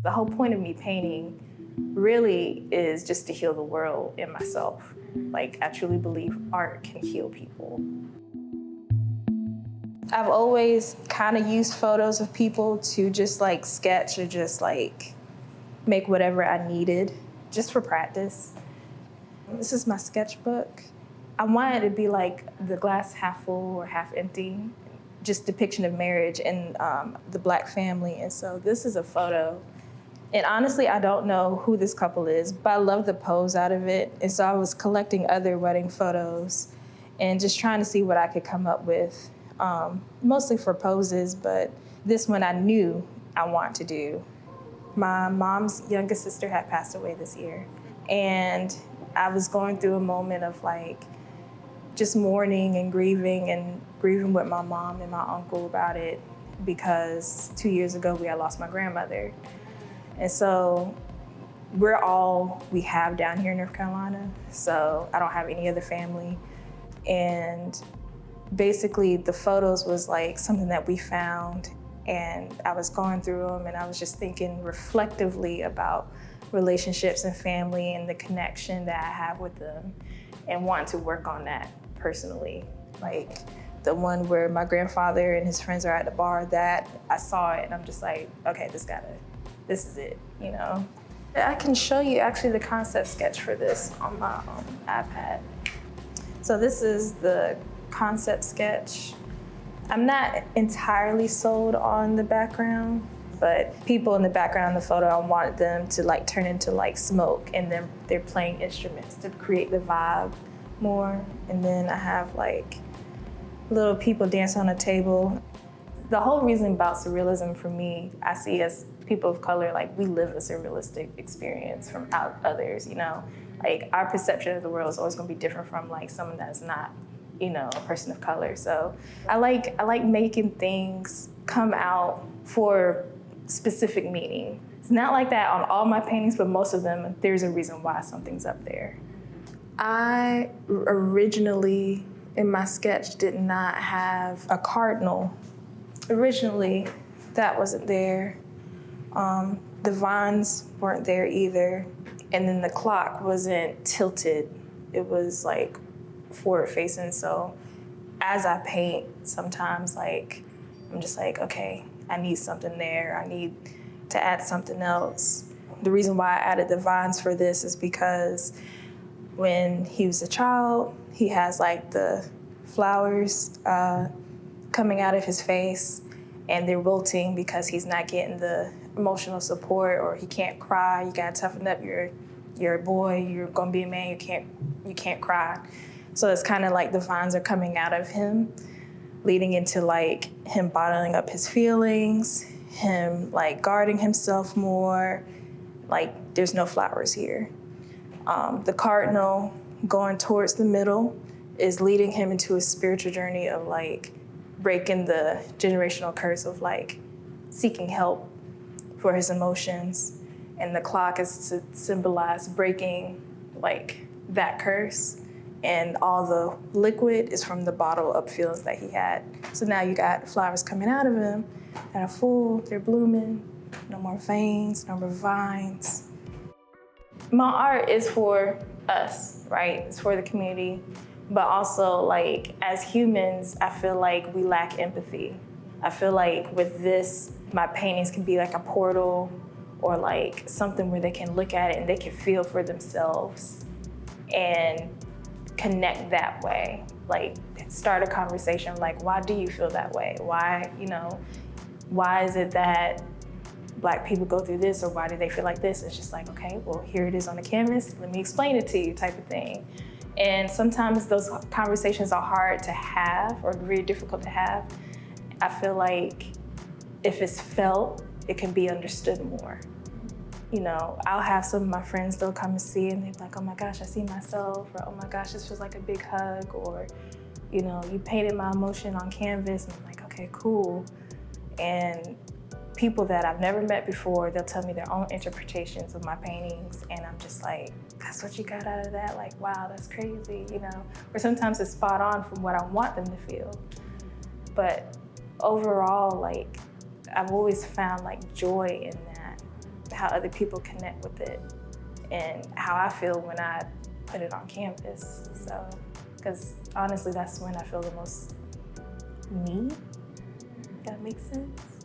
The whole point of me painting really is just to heal the world and myself. Like, I truly believe art can heal people. I've always kind of used photos of people to just like sketch or just like make whatever I needed, just for practice. This is my sketchbook. I wanted it to be like the glass half full or half empty, just depiction of marriage and the Black family. And so this is a photo. And honestly, I don't know who this couple is, but I love the pose out of it. And so I was collecting other wedding photos and just trying to see what I could come up with, mostly for poses, but this one I knew I wanted to do. My mom's youngest sister had passed away this year. And I was going through a moment of like, just mourning and grieving with my mom and my uncle about it, because 2 years ago we had lost my grandmother. And so we're all we have down here in North Carolina. So I don't have any other family. And basically the photos was like something that we found, and I was going through them and I was just thinking reflectively about relationships and family and the connection that I have with them, and wanting to work on that personally. Like the one where my grandfather and his friends are at the bar, that I saw it and I'm just like, okay, this is it, you know? I can show you actually the concept sketch for this on my iPad. So this is the concept sketch. I'm not entirely sold on the background, but people in the background in the photo, I wanted them to like turn into like smoke, and then they're playing instruments to create the vibe more. And then I have like little people dance on a table. The whole reason about surrealism for me, I see as people of color, like we live a surrealistic experience from others, you know? Like our perception of the world is always gonna be different from like someone that's not, you know, a person of color. So I like making things come out for specific meaning. It's not like that on all my paintings, but most of them, there's a reason why something's up there. I originally, in my sketch, did not have a cardinal. Originally, that wasn't there. The vines weren't there either. And then the clock wasn't tilted. It was like forward facing. So as I paint, sometimes like, I'm just like, okay, I need something there. I need to add something else. The reason why I added the vines for this is because when he was a child, he has like the flowers coming out of his face, and they're wilting because he's not getting the emotional support, or he can't cry. You gotta toughen up. You're a boy. You're gonna be a man. You can't cry. So it's kind of like the vines are coming out of him, leading into like him bottling up his feelings, him like guarding himself more. Like there's no flowers here. The cardinal going towards the middle is leading him into a spiritual journey of like breaking the generational curse of like seeking help for his emotions. And the clock is to symbolize breaking like that curse. And all the liquid is from the bottle up feelings that he had. So now you got flowers coming out of him that are full, they're blooming, no more veins, no more vines. My art is for us, right? It's for the community, but also like as humans, I feel like we lack empathy. I feel like with this, my paintings can be like a portal or like something where they can look at it and they can feel for themselves and connect that way. Like start a conversation like, why do you feel that way? Why, you know, why is it that Black people go through this, or why do they feel like this? It's just like, okay, well, here it is on the canvas. Let me explain it to you type of thing. And sometimes those conversations are hard to have or very difficult to have. I feel like if it's felt, it can be understood more. You know, I'll have some of my friends, they'll come and see and they're like, oh my gosh, I see myself, or oh my gosh, this feels like a big hug, or, you know, you painted my emotion on canvas, and I'm like, okay, cool. And people that I've never met before, they'll tell me their own interpretations of my paintings, and I'm just like, that's what you got out of that? Like, wow, that's crazy, you know? Or sometimes it's spot on from what I want them to feel. But overall, like, I've always found like joy in that. how other people connect with it and how I feel when I put it on canvas. So, because honestly, that's when I feel the most me, if that makes sense.